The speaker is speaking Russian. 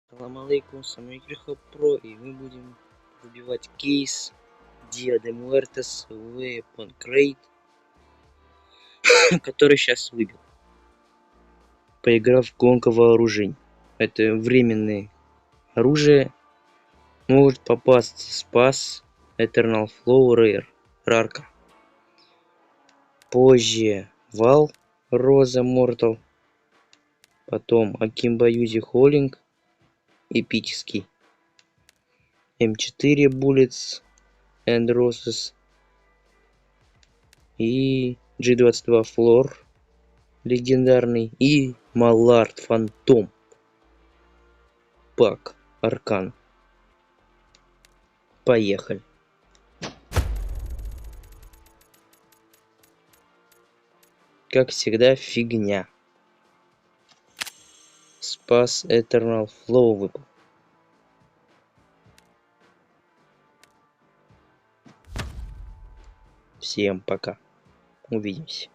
Салам алейкум, с вами Криха Про, и мы будем выбивать кейс Dia de Muertos Weapon Crate, который сейчас выбил, поиграв в гонка вооружений. Это временное оружие, может попасться Спас, Eternal Flow, Rare, Рарка. Позже Вал, Роза, Мортал, потом Акимба Юзи Холлинг, эпический. М4 Bullets and Roses и G22 Floor легендарный и Малард Фантом пак Аркан. Поехали. Как всегда, фигня. Спас Eternal Flow выпал. Всем пока. Увидимся.